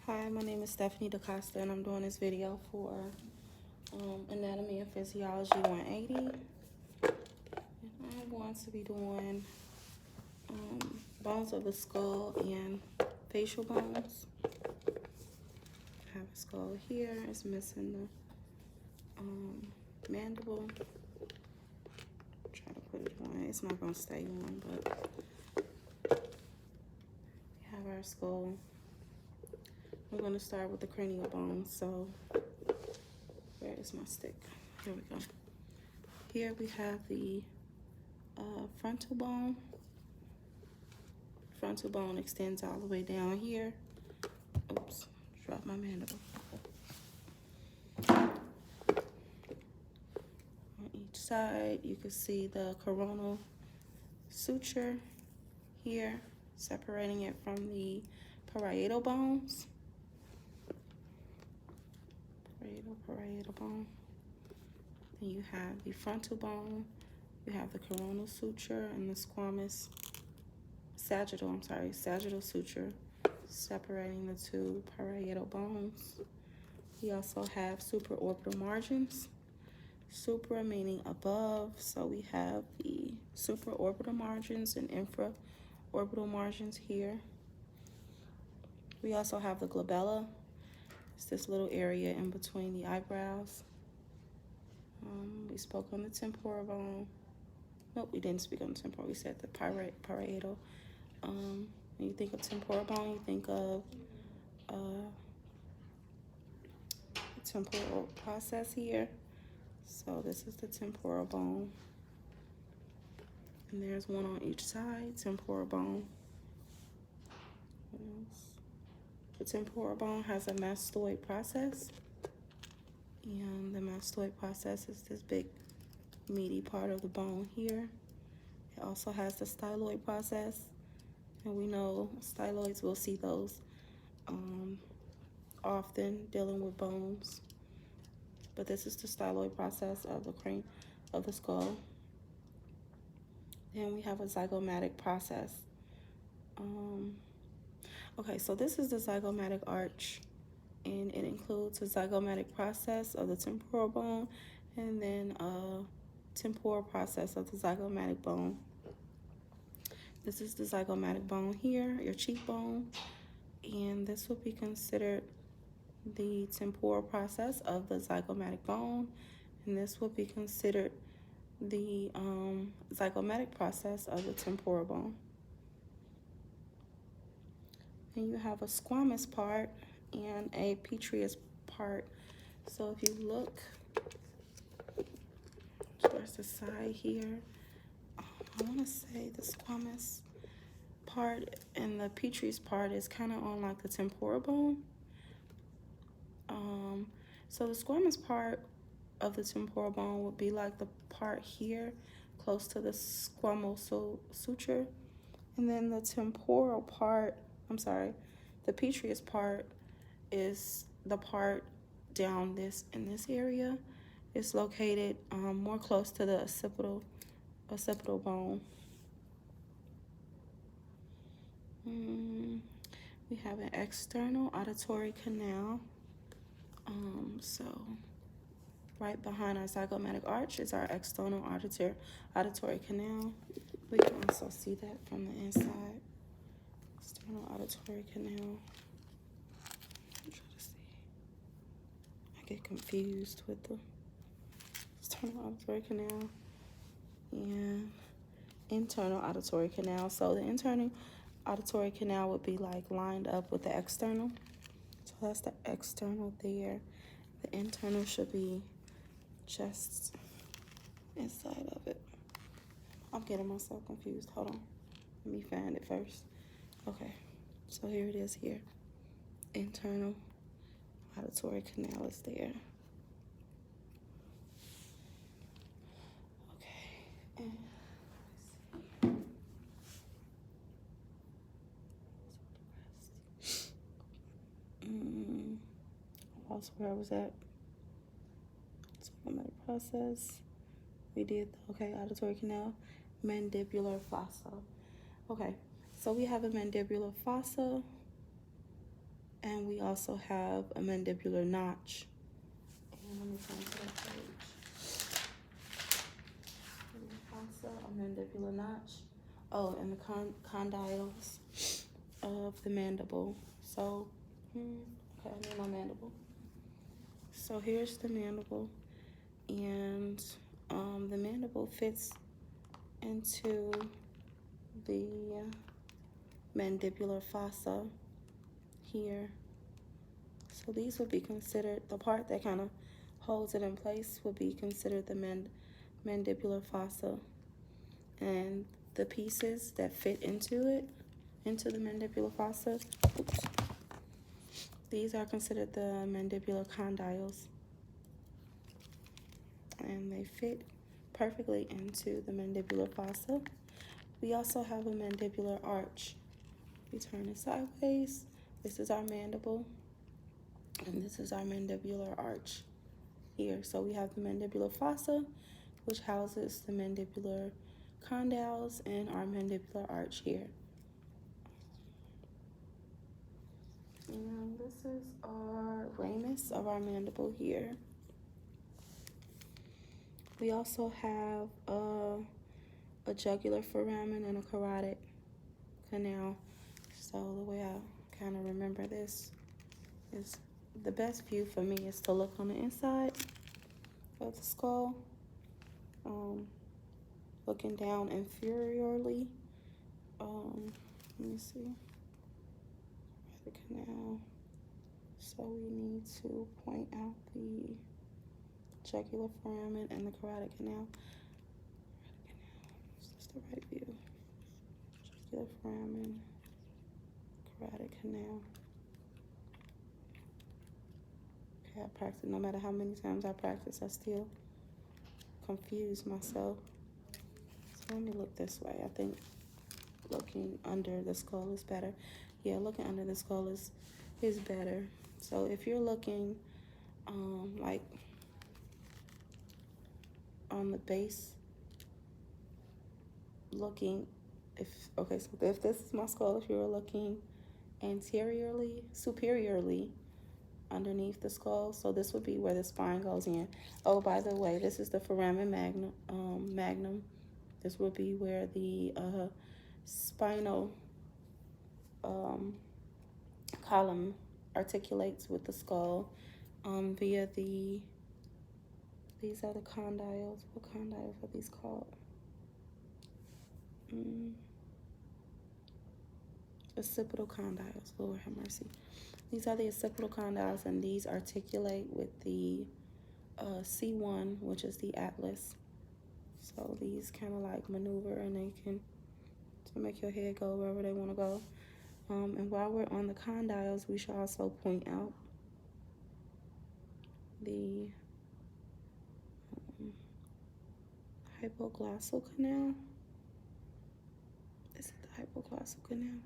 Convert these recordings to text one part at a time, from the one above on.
Hi, my name is Stephanie DaCosta, and I'm doing this video for Anatomy and Physiology 180. And I'm going to be doing bones of the skull and facial bones. I have a skull here. It's missing the mandible. Try to put it on. It's not going to stay on, but we have our skull. We're going to start with the cranial bones. So, where is my stick? Here we go. Here we have the frontal bone. Frontal bone extends all the way down here. Oops, dropped my mandible. On each side, you can see the coronal suture here, separating it from the parietal bones. Parietal bone. Then you have the frontal bone. You have the coronal suture and the sagittal suture, separating the two parietal bones. We also have supraorbital margins. Supra meaning above, so we have the supraorbital margins and infraorbital margins here. We also have the glabella. It's this little area in between the eyebrows. We spoke on the temporal bone. Nope, we didn't speak on the temporal. We said the parietal. When you think of temporal bone, you think of the temporal process here. So this is the temporal bone. And there's one on each side, temporal bone. What else? The temporal bone has a mastoid process. And the mastoid process is this big meaty part of the bone here. It also has the styloid process. And we know styloids, we'll see those often dealing with bones. But this is the styloid process of the skull. Then we have a zygomatic process. Okay, so this is the zygomatic arch, and it includes a zygomatic process of the temporal bone and then a temporal process of the zygomatic bone. This is the zygomatic bone here, your cheekbone, and this would be considered the temporal process of the zygomatic bone, and this would be considered the zygomatic process of the temporal bone. And you have a squamous part and a petrous part. So if you look towards the side here, I want to say the squamous part and the petrous part is kind of on like the temporal bone. So the squamous part of the temporal bone would be like the part here, close to the squamous suture. And then the temporal part, the petrous part is the part down in this area. It's located more close to the occipital bone. We have an external auditory canal. So right behind our zygomatic arch is our external auditory canal. We can also see that from the inside. External auditory canal. I'm trying to see. I get confused with the external auditory canal and internal auditory canal. So the internal auditory canal would be like lined up with the external. So that's the external there. The internal should be just inside of it. I'm getting myself confused. Hold on. Let me find it first. Okay. So here it is here. Internal auditory canal is there. Okay. And lost where I was at. Zygomatic process. We did, okay, auditory canal, mandibular fossa. Okay, so we have a mandibular fossa. And we also have a mandibular notch. And let me turn to that page. Also a mandibular notch. Oh, and the condyles of the mandible. So, okay, I need my mandible. So here's the mandible, and the mandible fits into the mandibular fossa here. So these would be considered, the part that kind of holds it in place would be considered the mandibular fossa. And the pieces that fit into it, into the mandibular fossa, oops, these are considered the mandibular condyles. And they fit perfectly into the mandibular fossa. We also have a mandibular arch. We turn it sideways. This is our mandible, and this is our mandibular arch here. So we have the mandibular fossa, which houses the mandibular condyles, and our mandibular arch here. And this is our ramus of our mandible here. We also have a jugular foramen and a carotid canal. So the way I kind of remember this is the best view for me is to look on the inside of the skull, looking down inferiorly. Let me see. The canal. So we need to point out the jugular foramen and the carotid canal. Is this the right view? Jugular foramen, carotid canal. Okay, I practice. No matter how many times I practice, I still confuse myself. So let me look this way. I think looking under the skull is better. Yeah, looking under the skull is better. So if you're looking like on the base, looking, so if this is my skull, if you were looking anteriorly, superiorly underneath the skull, so this would be where the spine goes in. Oh, by the way, this is the foramen magnum. This would be where the spinal column articulates with the skull via these are the condyles. What condyles are these called? Occipital condyles. Lord have mercy. These are the occipital condyles, and these articulate with the C1, which is the atlas. So these kind of like maneuver, and they can to make your head go wherever they want to go. And while we're on the condyles, we should also point out the hypoglossal canal. Is it the hypoglossal canal?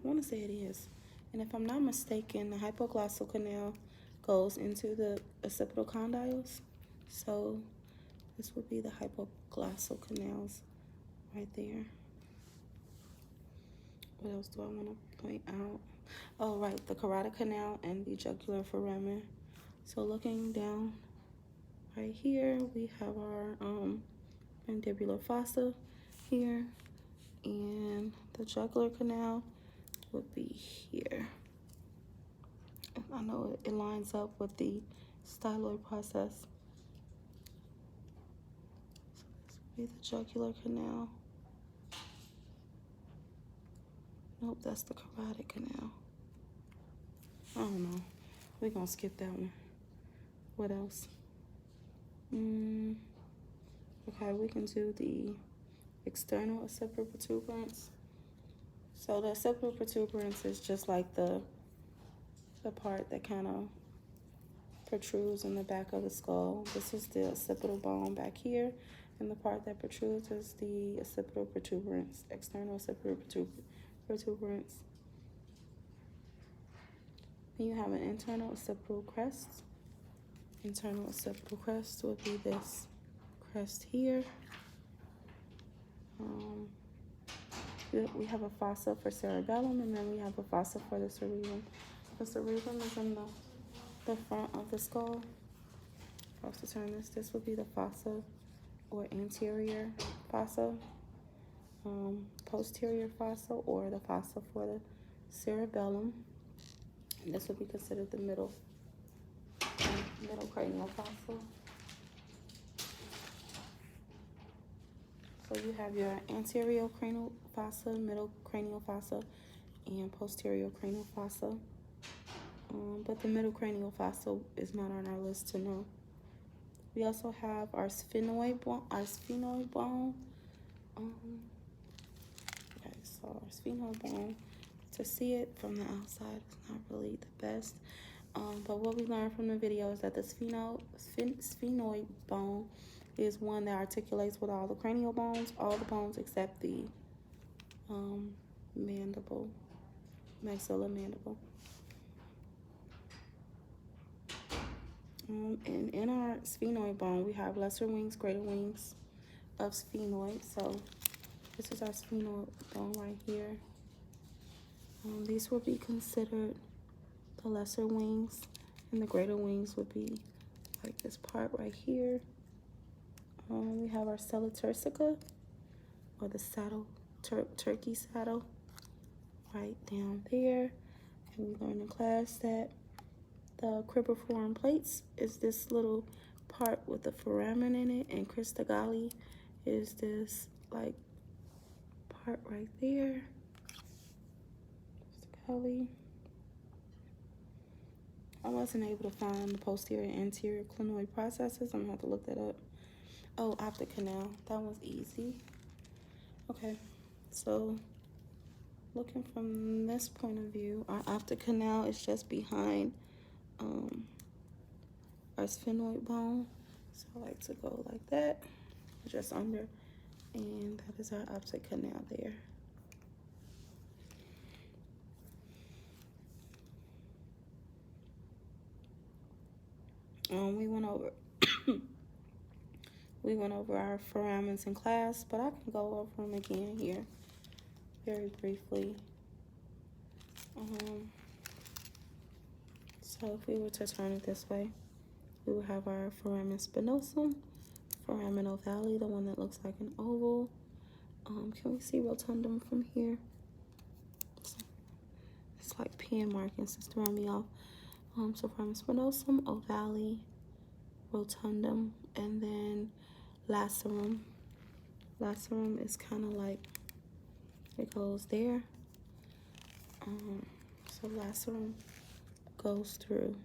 I want to say it is. And if I'm not mistaken, the hypoglossal canal goes into the occipital condyles. So this would be the hypoglossal canals right there. What else do I want to point out? Oh, right, the carotid canal and the jugular foramen. So looking down right here, we have our mandibular fossa here, and the jugular canal would be here. I know it lines up with the styloid process. So this would be the jugular canal. Nope, that's the carotid canal. I don't know. We're gonna skip that one. What else? Okay, we can do the external occipital protuberance. So the occipital protuberance is just like the part that kind of protrudes in the back of the skull. This is the occipital bone back here, and the part that protrudes is the occipital protuberance, external occipital protuberance. Then you have an internal occipital crest. Internal occipital crest would be this crest here. we have a fossa for cerebellum, and then we have a fossa for the cerebrum. The cerebrum is in the front of the skull. I'll have to turn this. This would be the fossa or anterior fossa, posterior fossa, or the fossa for the cerebellum. And this would be considered the middle cranial fossa. So you have your anterior cranial fossa, middle cranial fossa, and posterior cranial fossa. But the middle cranial fossa is not on our list to know. We also have our sphenoid bone. Okay, so our sphenoid bone. To see it from the outside is not really the best. But what we learned from the video is that the sphenoid bone is one that articulates with all the cranial bones, all the bones except the mandible, maxillomandible. And in our sphenoid bone, we have lesser wings, greater wings of sphenoid. So this is our sphenoid bone right here. These would be considered the lesser wings, and the greater wings would be like this part right here. We have our sella turcica, or the saddle, turkey saddle, right down there. And we learned in class that the cribriform plates is this little part with the foramen in it, and crista galli is this like part right there. Crista galli. I wasn't able to find the posterior and anterior clinoid processes. I'm gonna have to look that up. Oh, optic canal. That one's easy. Okay, so looking from this point of view, our optic canal is just behind our sphenoid bone. So I like to go like that, just under, and that is our optic canal there. We went over our foramens in class, but I can go over them again here very briefly. So if we were to turn it this way, we would have our foramen spinosum, foramen ovale, the one that looks like an oval. Can we see rotundum from here? It's like pen markings, it's throwing me off. So foramen spinosum, ovale, rotundum, and then lacerum. Lacerum is kind of like, it goes there. So lacerum goes through.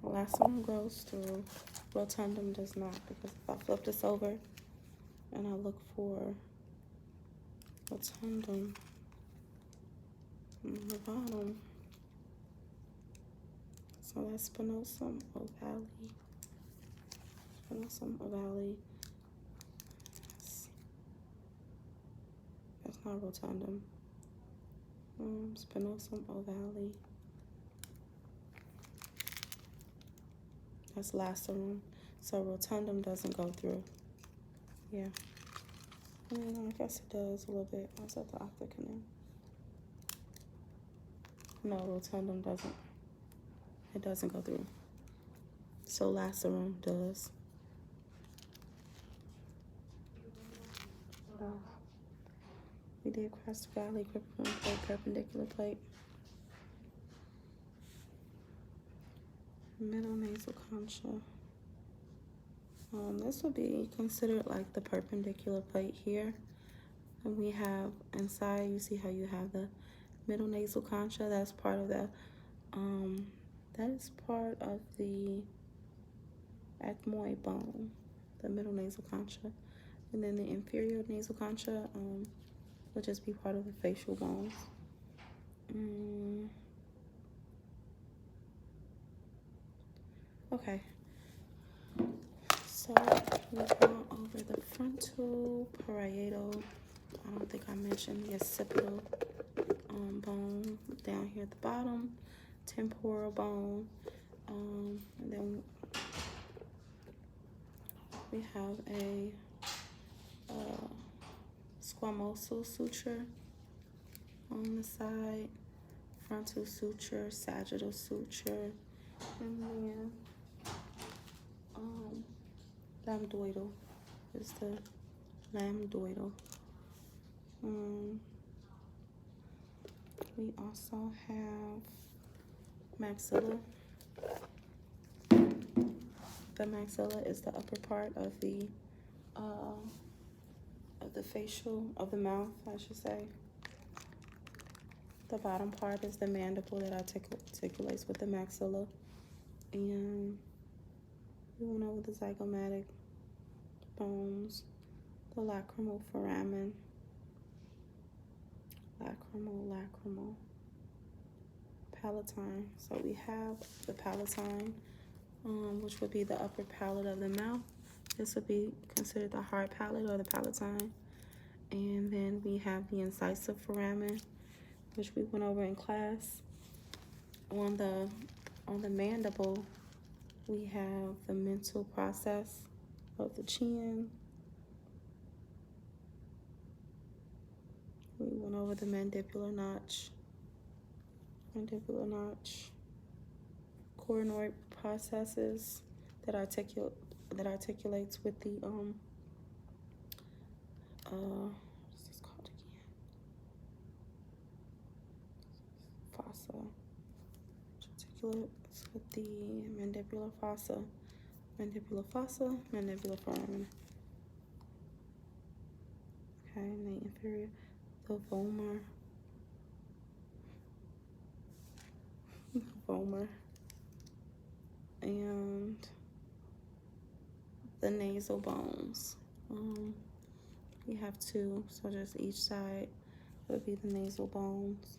Lacerum goes through. Rotundum does not, because if I flip this over and I look for rotundum on the bottom, so that's spinosum ovale. Spinosum ovale. That's not rotundum. Spinosum ovale. That's lacerum. So rotundum doesn't go through. Yeah. I guess it does a little bit. I was at the optic canal. No, rotundum doesn't. It doesn't go through. So lacerum does. We did crista galli, cribriform plate, perpendicular plate. Middle nasal concha. This would be considered like the perpendicular plate here. And we have inside, you see how you have the middle nasal concha. That's part of the, that is part of the ethmoid bone, the middle nasal concha. And then the inferior nasal concha will just be part of the facial bones. Okay, so we've gone over the frontal, parietal, I don't think I mentioned the occipital bone down here at the bottom, temporal bone, and then We have a squamosal suture on the side, frontal suture, sagittal suture, and then lambdoidal is the lambdoidal. We also have maxilla. The maxilla is the upper part of the facial, of the mouth, I should say. The bottom part is the mandible that articulates with the maxilla. And we went over the zygomatic bones, the lacrimal foramen, lacrimal, palatine. So we have the palatine, which would be the upper palate of the mouth. This would be considered the hard palate or the palatine. And then we have the incisive foramen, which we went over in class. On the mandible, we have the mental process of the chin. We went over the mandibular notch, coronoid processes that articulates with the what's this called again? Fossa. Articulates with the mandibular fossa, mandibular foramen. Okay, and the inferior, the vomer, and the nasal bones. We have two, so just each side would be the nasal bones.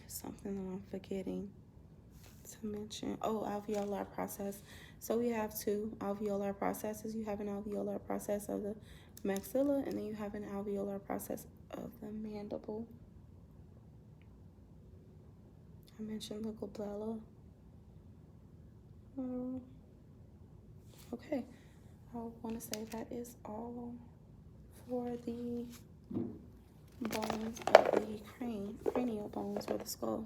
Something that I'm forgetting to mention. Oh, alveolar process. So we have two alveolar processes. You have an alveolar process of the maxilla, and then you have an alveolar process of the mandible. I mentioned the glabella. Okay, I want to say that is all for the bones of the cranial bones or the skull.